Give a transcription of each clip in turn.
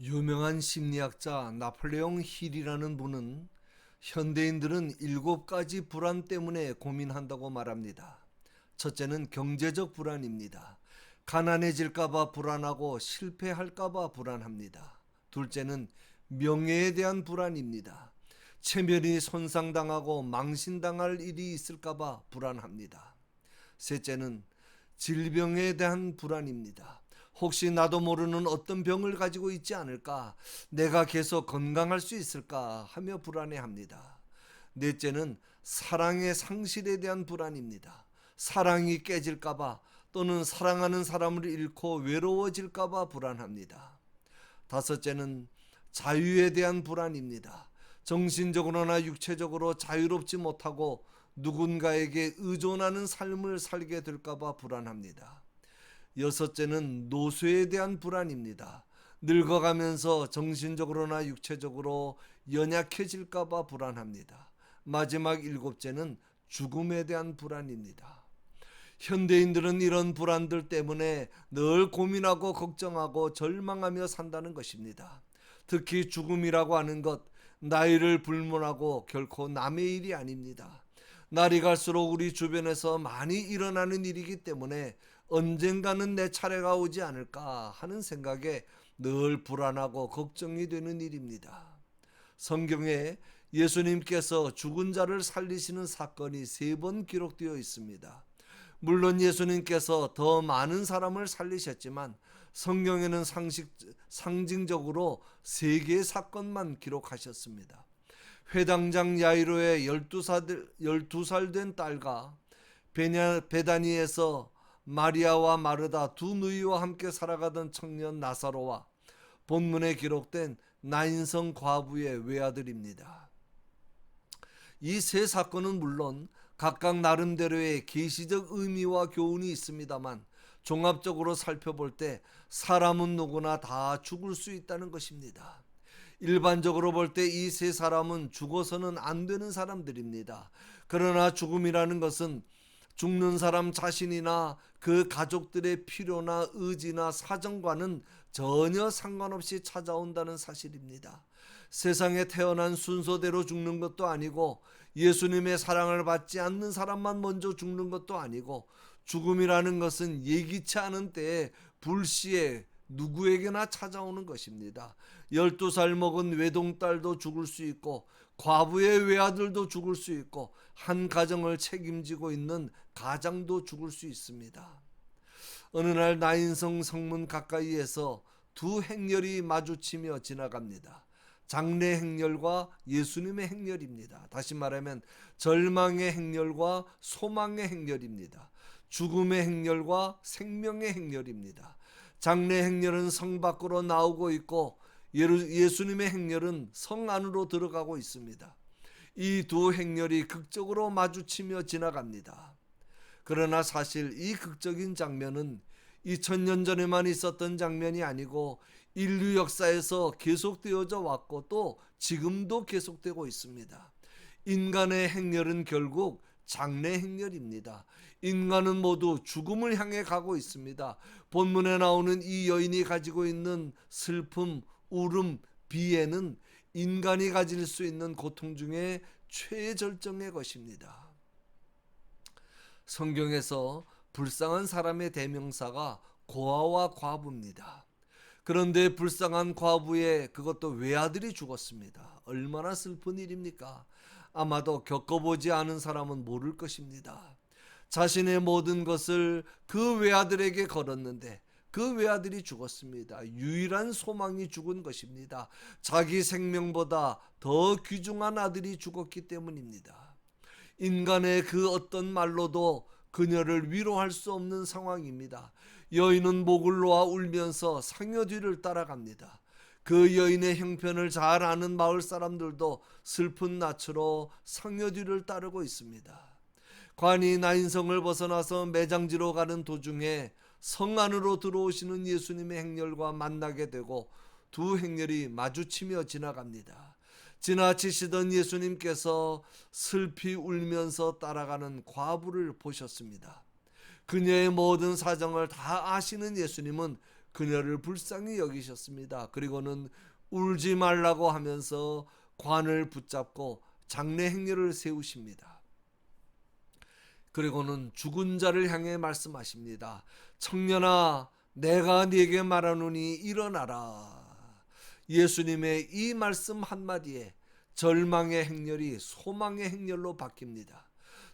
유명한 심리학자 나폴레옹 힐이라는 분은 현대인들은 7가지 불안 때문에 고민한다고 말합니다. 첫째는 경제적 불안입니다. 가난해질까봐 불안하고 실패할까봐 불안합니다. 둘째는 명예에 대한 불안입니다. 체면이 손상당하고 망신당할 일이 있을까봐 불안합니다. 셋째는 질병에 대한 불안입니다. 혹시 나도 모르는 어떤 병을 가지고 있지 않을까? 내가 계속 건강할 수 있을까? 하며 불안해합니다. 넷째는 사랑의 상실에 대한 불안입니다. 사랑이 깨질까봐 또는 사랑하는 사람을 잃고 외로워질까봐 불안합니다. 다섯째는 자유에 대한 불안입니다. 정신적으로나 육체적으로 자유롭지 못하고 누군가에게 의존하는 삶을 살게 될까봐 불안합니다. 여섯째는 노쇠에 대한 불안입니다. 늙어가면서 정신적으로나 육체적으로 연약해질까봐 불안합니다. 마지막 일곱째는 죽음에 대한 불안입니다. 현대인들은 이런 불안들 때문에 늘 고민하고 걱정하고 절망하며 산다는 것입니다. 특히 죽음이라고 하는 것, 나이를 불문하고 결코 남의 일이 아닙니다. 날이 갈수록 우리 주변에서 많이 일어나는 일이기 때문에 언젠가는 내 차례가 오지 않을까 하는 생각에 늘 불안하고 걱정이 되는 일입니다. 성경에 예수님께서 죽은 자를 살리시는 사건이 3번 기록되어 있습니다. 물론 예수님께서 더 많은 사람을 살리셨지만 성경에는 상징적으로 3개의 사건만 기록하셨습니다. 회당장 야이로의 12살 된 딸과 베다니에서 마리아와 마르다 두 누이와 함께 살아가던 청년 나사로와 본문에 기록된 나인성 과부의 외아들입니다. 이 3사건은 물론 각각 나름대로의 계시적 의미와 교훈이 있습니다만 종합적으로 살펴볼 때 사람은 누구나 다 죽을 수 있다는 것입니다. 일반적으로 볼 때 이 3사람은 죽어서는 안 되는 사람들입니다. 그러나 죽음이라는 것은 죽는 사람 자신이나 그 가족들의 필요나 의지나 사정과는 전혀 상관없이 찾아온다는 사실입니다. 세상에 태어난 순서대로 죽는 것도 아니고 예수님의 사랑을 받지 않는 사람만 먼저 죽는 것도 아니고 죽음이라는 것은 예기치 않은 때에 불시에 누구에게나 찾아오는 것입니다. 12살 먹은 외동딸도 죽을 수 있고 과부의 외아들도 죽을 수 있고 한 가정을 책임지고 있는 가장도 죽을 수 있습니다. 어느 날 나인성 성문 가까이에서 두 행렬이 마주치며 지나갑니다. 장래 행렬과 예수님의 행렬입니다. 다시 말하면 절망의 행렬과 소망의 행렬입니다. 죽음의 행렬과 생명의 행렬입니다. 장래 행렬은 성 밖으로 나오고 있고 예수님의 행렬은 성 안으로 들어가고 있습니다. 이 두 행렬이 극적으로 마주치며 지나갑니다. 그러나 사실 이 극적인 장면은 2000년 전에만 있었던 장면이 아니고 인류 역사에서 계속되어져 왔고 또 지금도 계속되고 있습니다. 인간의 행렬은 결국 장래 행렬입니다. 인간은 모두 죽음을 향해 가고 있습니다. 본문에 나오는 이 여인이 가지고 있는 슬픔, 울음, 비애는 인간이 가질 수 있는 고통 중에 최절정의 것입니다. 성경에서 불쌍한 사람의 대명사가 고아와 과부입니다. 그런데 불쌍한 과부의 그것도 외아들이 죽었습니다. 얼마나 슬픈 일입니까? 아마도 겪어보지 않은 사람은 모를 것입니다. 자신의 모든 것을 그 외아들에게 걸었는데 그 외아들이 죽었습니다. 유일한 소망이 죽은 것입니다. 자기 생명보다 더 귀중한 아들이 죽었기 때문입니다. 인간의 그 어떤 말로도 그녀를 위로할 수 없는 상황입니다. 여인은 목을 놓아 울면서 상여 뒤를 따라갑니다. 그 여인의 형편을 잘 아는 마을 사람들도 슬픈 낯으로 상여 뒤를 따르고 있습니다. 관이 나인성을 벗어나서 매장지로 가는 도중에 성 안으로 들어오시는 예수님의 행렬과 만나게 되고 두 행렬이 마주치며 지나갑니다. 지나치시던 예수님께서 슬피 울면서 따라가는 과부를 보셨습니다. 그녀의 모든 사정을 다 아시는 예수님은 그녀를 불쌍히 여기셨습니다. 그리고는 울지 말라고 하면서 관을 붙잡고 장례 행렬을 세우십니다. 그리고는 죽은 자를 향해 말씀하십니다. 청년아, 내가 네게 말하노니 일어나라. 예수님의 이 말씀 한마디에 절망의 행렬이 소망의 행렬로 바뀝니다.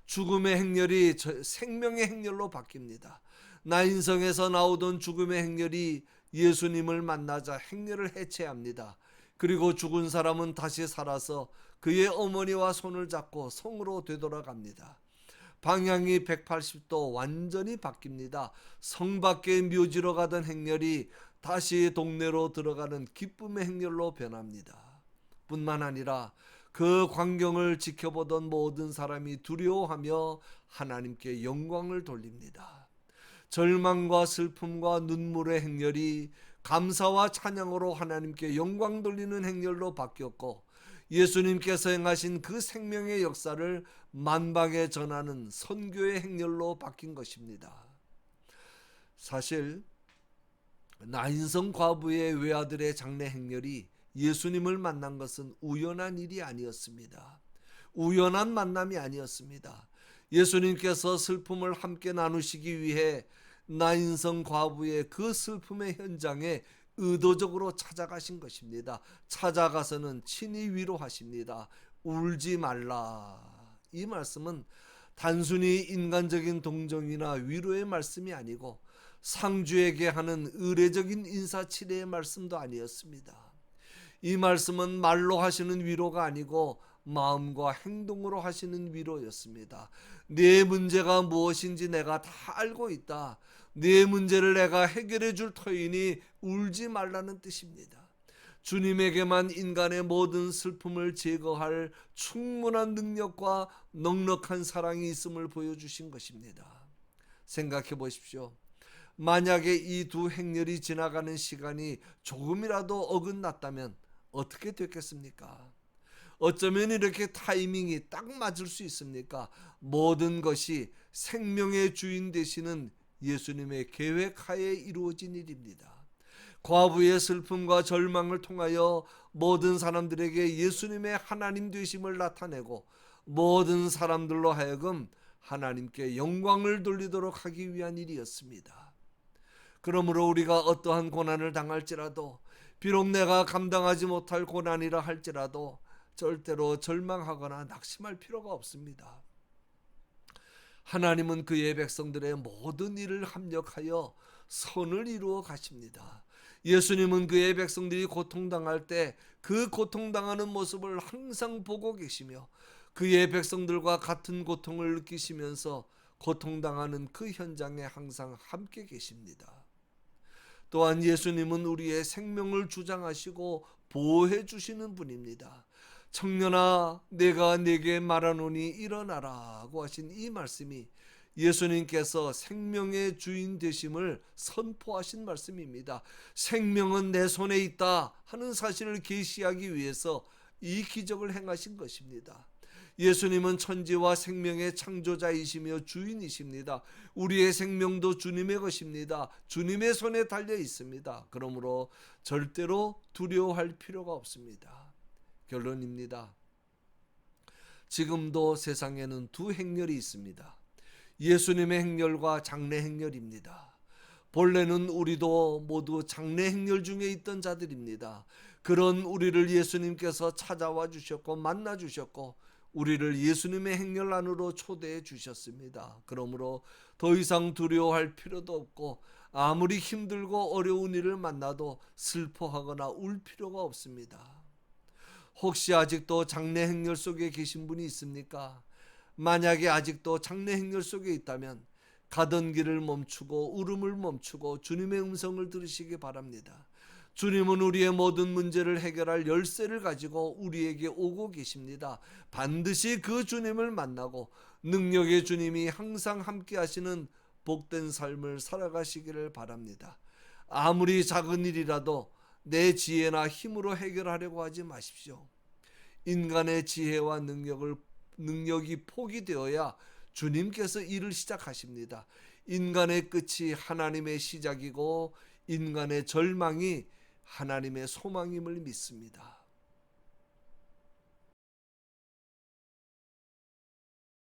죽음의 행렬이 생명의 행렬로 바뀝니다. 나인성에서 나오던 죽음의 행렬이 예수님을 만나자 행렬을 해체합니다. 그리고 죽은 사람은 다시 살아서 그의 어머니와 손을 잡고 성으로 되돌아갑니다. 방향이 180도 완전히 바뀝니다. 성 밖에 묘지로 가던 행렬이 다시 동네로 들어가는 기쁨의 행렬로 변합니다. 뿐만 아니라 그 광경을 지켜보던 모든 사람이 두려워하며 하나님께 영광을 돌립니다. 절망과 슬픔과 눈물의 행렬이 감사와 찬양으로 하나님께 영광 돌리는 행렬로 바뀌었고, 예수님께서 행하신 그 생명의 역사를 만방에 전하는 선교의 행렬로 바뀐 것입니다. 사실 나인성 과부의 외아들의 장례 행렬이 예수님을 만난 것은 우연한 일이 아니었습니다. 우연한 만남이 아니었습니다. 예수님께서 슬픔을 함께 나누시기 위해 나인성 과부의 그 슬픔의 현장에 의도적으로 찾아가신 것입니다. 찾아가서는 친히 위로하십니다. 울지 말라. 이 말씀은 단순히 인간적인 동정이나 위로의 말씀이 아니고 상주에게 하는 의례적인 인사치레의 말씀도 아니었습니다. 이 말씀은 말로 하시는 위로가 아니고 마음과 행동으로 하시는 위로였습니다. 네 문제가 무엇인지 내가 다 알고 있다. 네 문제를 내가 해결해 줄 터이니 울지 말라는 뜻입니다. 주님에게만 인간의 모든 슬픔을 제거할 충분한 능력과 넉넉한 사랑이 있음을 보여주신 것입니다. 생각해 보십시오. 만약에 이 두 행렬이 지나가는 시간이 조금이라도 어긋났다면 어떻게 됐겠습니까? 어쩌면 이렇게 타이밍이 딱 맞을 수 있습니까? 모든 것이 생명의 주인 되시는 예수님의 계획하에 이루어진 일입니다. 과부의 슬픔과 절망을 통하여 모든 사람들에게 예수님의 하나님 되심을 나타내고 모든 사람들로 하여금 하나님께 영광을 돌리도록 하기 위한 일이었습니다. 그러므로 우리가 어떠한 고난을 당할지라도, 비록 내가 감당하지 못할 고난이라 할지라도 절대로 절망하거나 낙심할 필요가 없습니다. 하나님은 그의 백성들의 모든 일을 합력하여 선을 이루어 가십니다. 예수님은 그의 백성들이 고통당할 때 그 고통당하는 모습을 항상 보고 계시며 그의 백성들과 같은 고통을 느끼시면서 고통당하는 그 현장에 항상 함께 계십니다. 또한 예수님은 우리의 생명을 주장하시고 보호해 주시는 분입니다. 청년아, 내가 네게 말하노니 일어나라고 하신 이 말씀이 예수님께서 생명의 주인 되심을 선포하신 말씀입니다. 생명은 내 손에 있다 하는 사실을 계시하기 위해서 이 기적을 행하신 것입니다. 예수님은 천지와 생명의 창조자이시며 주인이십니다. 우리의 생명도 주님의 것입니다. 주님의 손에 달려 있습니다. 그러므로 절대로 두려워할 필요가 없습니다. 결론입니다. 지금도 세상에는 두 행렬이 있습니다. 예수님의 행렬과 장례 행렬입니다. 본래는 우리도 모두 장례 행렬 중에 있던 자들입니다. 그런 우리를 예수님께서 찾아와 주셨고 만나 주셨고 우리를 예수님의 행렬 안으로 초대해 주셨습니다. 그러므로 더 이상 두려워할 필요도 없고 아무리 힘들고 어려운 일을 만나도 슬퍼하거나 울 필요가 없습니다. 혹시 아직도 장례 행렬 속에 계신 분이 있습니까? 만약에 아직도 장례 행렬 속에 있다면 가던 길을 멈추고 울음을 멈추고 주님의 음성을 들으시기 바랍니다. 주님은 우리의 모든 문제를 해결할 열쇠를 가지고 우리에게 오고 계십니다. 반드시 그 주님을 만나고 능력의 주님이 항상 함께 하시는 복된 삶을 살아가시기를 바랍니다. 아무리 작은 일이라도 내 지혜나 힘으로 해결하려고 하지 마십시오. 인간의 지혜와 능력이 포기되어야 주님께서 일을 시작하십니다. 인간의 끝이 하나님의 시작이고 인간의 절망이 하나님의 소망임을 믿습니다.